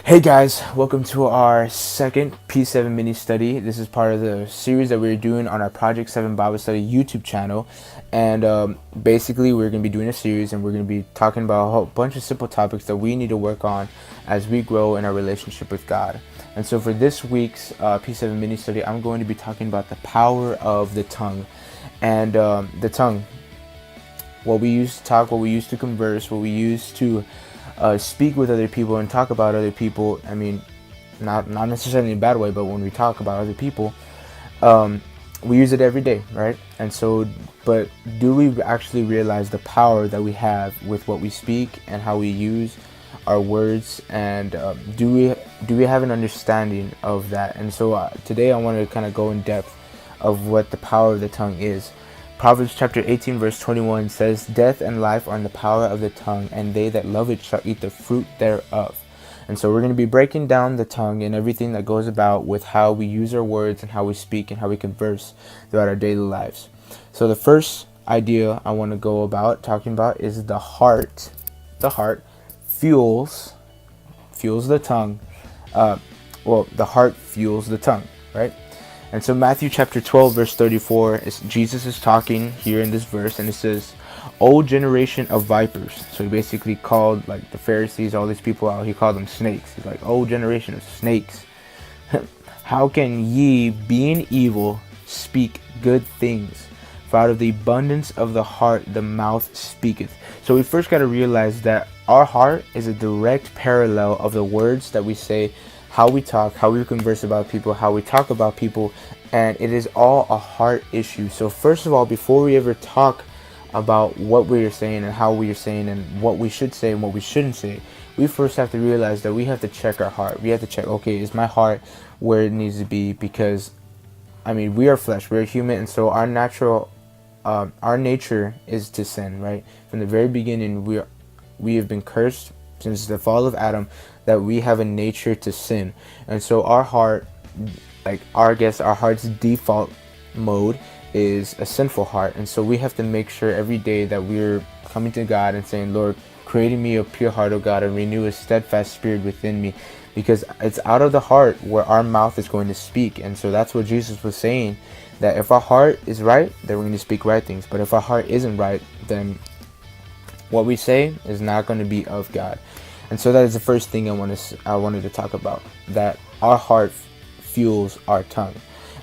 Hey guys, welcome to our second P7 mini study. This is part of the series that we're doing on our Project 7 Bible Study YouTube channel. And basically, we're going to be doing a series and we're going to be talking about a whole bunch of simple topics that we need to work on as we grow in our relationship with God. And so for this week's P7 mini study, I'm going to be talking about the power of the tongue. And the tongue, what we use to talk, what we use to converse, what we use to speak with other people and talk about other people. I mean, not necessarily in a bad way, but when we talk about other people, we use it every day, right? And so, but do we actually realize the power that we have with what we speak and how we use our words? And do we have an understanding of that? And so today I want to kind of go in depth of what the power of the tongue is. Proverbs chapter 18 verse 21 says, "Death and life are in the power of the tongue, and they that love it shall eat the fruit thereof." And so we're going to be breaking down the tongue and everything that goes about with how we use our words and how we speak and how we converse throughout our daily lives. So the first idea I want to go about talking about is the heart. The heart fuels the tongue. The heart fuels the tongue, right? And so Matthew chapter 12 verse 34, Jesus is talking here in this verse, and it says, "O generation of vipers." So he basically called like the Pharisees, all these people out, he called them snakes. He's like, "O generation of snakes, how can ye, being evil, speak good things? For out of the abundance of the heart the mouth speaketh." So we first got to realize that our heart is a direct parallel of the words that we say, how we talk, how we converse about people, how we talk about people, and it is all a heart issue. So first of all, before we ever talk about what we are saying and how we are saying and what we should say and what we shouldn't say, we first have to realize that we have to check our heart. We have to check, okay, is my heart where it needs to be? Because, I mean, we are flesh, we're human, and so our nature is to sin, right? From the very beginning, we have been cursed since the fall of Adam, that we have a nature to sin. And so our heart, like our heart's default mode is a sinful heart. And so we have to make sure every day that we're coming to God and saying, "Lord, create in me a pure heart, O God, and renew a steadfast spirit within me." Because it's out of the heart where our mouth is going to speak. And so that's what Jesus was saying, that if our heart is right, then we're going to speak right things. But if our heart isn't right, then what we say is not going to be of God. And so that is the first thing I wanted to talk about, that our heart fuels our tongue.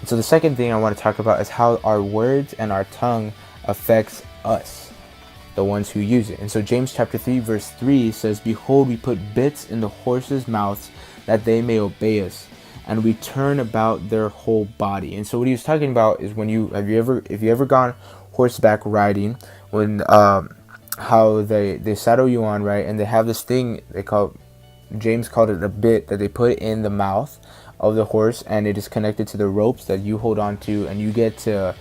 And so the second thing I want to talk about is how our words and our tongue affects us, the ones who use it. And so James chapter 3 verse 3 says, "Behold, we put bits in the horses' mouths that they may obey us, and we turn about their whole body." And so what he was talking about is when if you ever gone horseback riding, when how they saddle you on, right? And they have this thing James called it a bit, that they put in the mouth of the horse, and it is connected to the ropes that you hold on to, and you get to,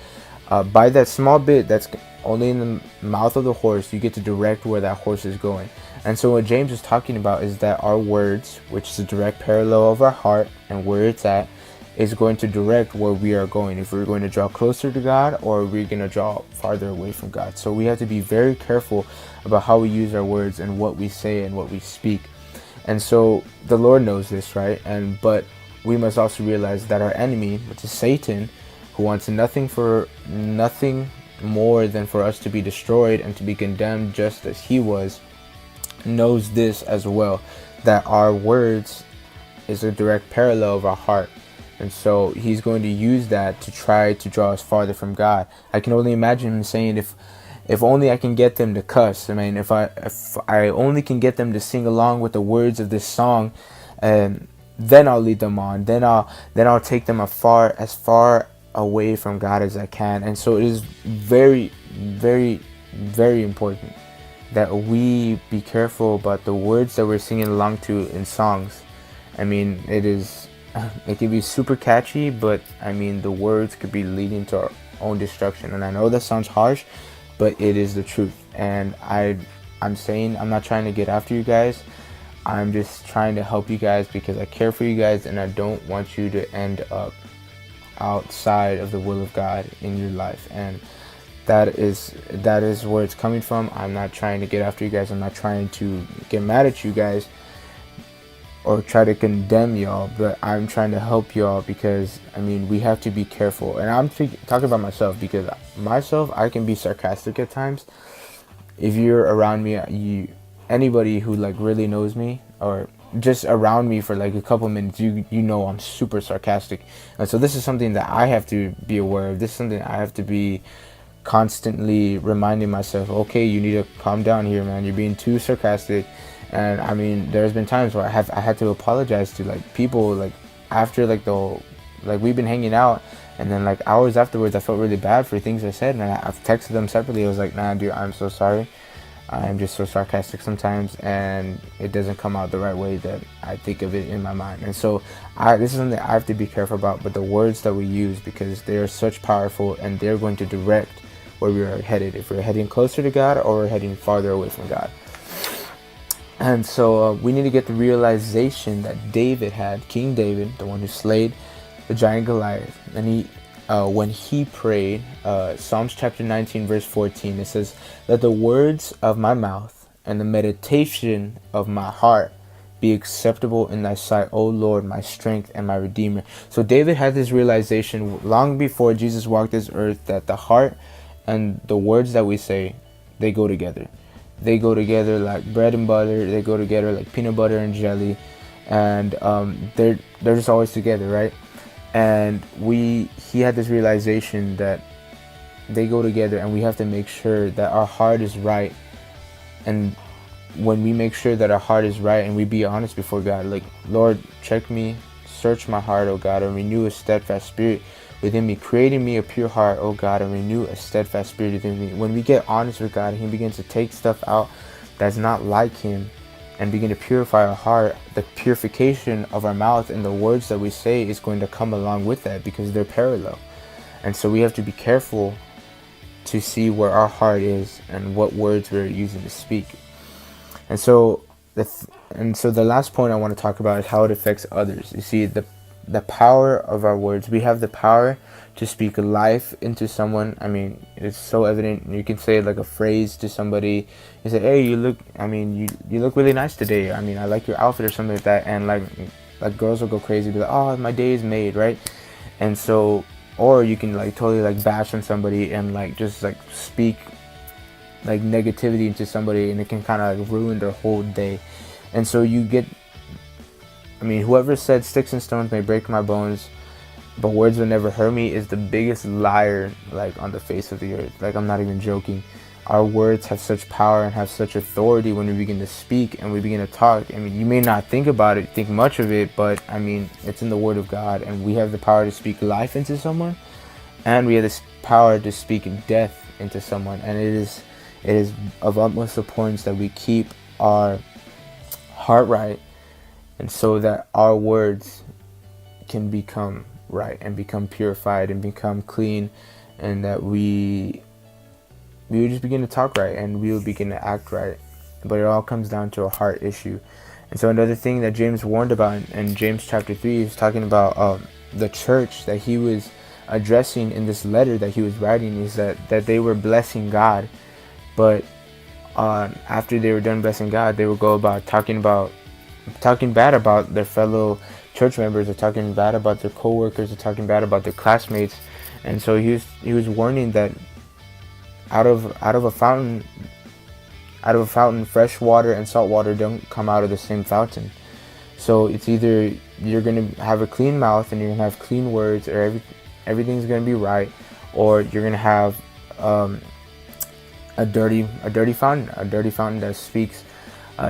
by that small bit that's only in the mouth of the horse, you get to direct where that horse is going. And so what James is talking about is that our words, which is a direct parallel of our heart and where it's at, is going to direct where we are going, if we're going to draw closer to God or we're going to draw farther away from God. So we have to be very careful about how we use our words and what we say and what we speak. And so the Lord knows this, right? But we must also realize that our enemy, which is Satan, who wants nothing more than for us to be destroyed and to be condemned just as he was, knows this as well, that our words is a direct parallel of our heart. And so he's going to use that to try to draw us farther from God. I can only imagine him saying, if only I can get them to cuss. I mean, if I only can get them to sing along with the words of this song, and then I'll lead them on. Then I'll take them as far away from God as I can. And so it is very, very, very important that we be careful about the words that we're singing along to in songs. I mean, it can be super catchy, but I mean, the words could be leading to our own destruction. And I know that sounds harsh, but it is the truth. And I'm saying, I'm not trying to get after you guys. I'm just trying to help you guys because I care for you guys, and I don't want you to end up outside of the will of God in your life. And that is where it's coming from. I'm not trying to get after you guys. I'm not trying to get mad at you guys. or try to condemn y'all, but I'm trying to help y'all because I mean we have to be careful. And I'm talking about myself because myself I can be sarcastic at times. If you're around me, anybody who like really knows me or just around me for like a couple minutes, you know I'm super sarcastic, and so this is something that I have to be aware of. This is something I have to be constantly reminding myself, okay, you need to calm down here, man. You're being too sarcastic. And I mean, there's been times where I had to apologize to like people like after like like we've been hanging out, and then like hours afterwards I felt really bad for things I said, and I've texted them separately. I was like, nah, dude, I'm so sorry. I'm just so sarcastic sometimes, and it doesn't come out the right way that I think of it in my mind. And so this is something I have to be careful about, but the words that we use, because they are such powerful and they're going to direct where we are headed, if we're heading closer to God or we're heading farther away from God. And so we need to get the realization that David had, King David, the one who slayed the giant Goliath, and when he prayed, Psalms chapter 19 verse 14, it says, "Let the words of my mouth and the meditation of my heart be acceptable in thy sight, O Lord, my strength and my redeemer." So David had this realization long before Jesus walked this earth, that the heart and the words that we say, they go together. They go together like bread and butter. They go together like peanut butter and jelly, and they're just always together, right? And he had this realization that they go together, and we have to make sure that our heart is right. And when we make sure that our heart is right, and we be honest before God, like, Lord, check me, search my heart, O God, and renew a steadfast spirit within me, creating me a pure heart, O God, and renew a steadfast spirit within me. When we get honest with God, He begins to take stuff out that's not like Him and begin to purify our heart. The purification of our mouth and the words that we say is going to come along with that, because they're parallel. And so we have to be careful to see where our heart is and what words we're using to speak. And so the last point I want to talk about is how it affects others. You see, the power of our words. We have the power to speak life into someone. I mean, it's so evident. You can say like a phrase to somebody. You say, "Hey, you look really nice today. I mean, I like your outfit," or something like that. And like girls will go crazy, be like, "Oh, my day is made," right? And so, or you can like totally like bash on somebody and like just like speak like negativity into somebody, and it can kind of like ruin their whole day. And so you get, I mean, whoever said sticks and stones may break my bones, but words will never hurt me, is the biggest liar like on the face of the earth. Like, I'm not even joking. Our words have such power and have such authority when we begin to speak and we begin to talk. I mean, you may not think about it, think much of it, but I mean, it's in the Word of God, and we have the power to speak life into someone, and we have this power to speak death into someone. And it is of utmost importance that we keep our heart right, and so that our words can become right and become purified and become clean, and that we will just begin to talk right and we will begin to act right. But it all comes down to a heart issue. And so another thing that James warned about in James chapter 3 is talking about the church that he was addressing in this letter that he was writing, is that they were blessing God, but after they were done blessing God, they would go about talking bad about their fellow church members, or talking bad about their co-workers, or talking bad about their classmates. And so he was warning that out of a fountain, fresh water and salt water don't come out of the same fountain. So it's either you're going to have a clean mouth and you're going to have clean words, or everything's going to be right, or you're going to have a dirty fountain that speaks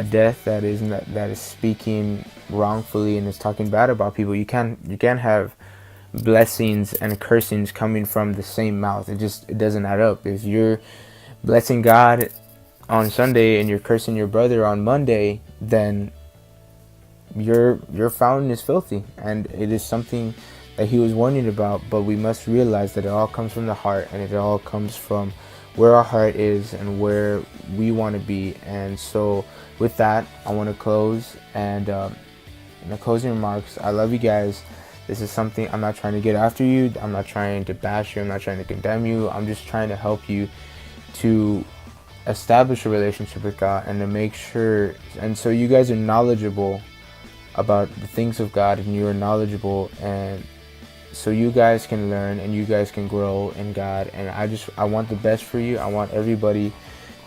death, that is speaking wrongfully and is talking bad about people. You can't have blessings and cursings coming from the same mouth. It doesn't add up. If you're blessing God on Sunday and you're cursing your brother on Monday, then your fountain is filthy, and it is something that he was warning about. But we must realize that it all comes from the heart, and it all comes from where our heart is and where we want to be. And so with that, I want to close, and in the closing remarks, I love you guys. This is something, I'm not trying to get after you, I'm not trying to bash you, I'm not trying to condemn you. I'm just trying to help you to establish a relationship with God, and to make sure, and so you guys are knowledgeable about the things of God, and you're knowledgeable, and so you guys can learn and you guys can grow in God. And I want the best for you. I want everybody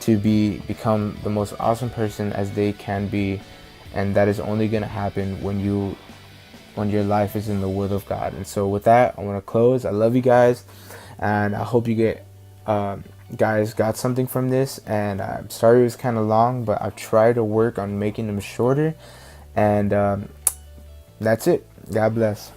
to become the most awesome person as they can be, and that is only going to happen when your life is in the will of God. And so with that, I want to close. I love you guys, and I hope you guys got something from this. And I'm sorry it was kind of long, but I've tried to work on making them shorter. And that's it. God bless.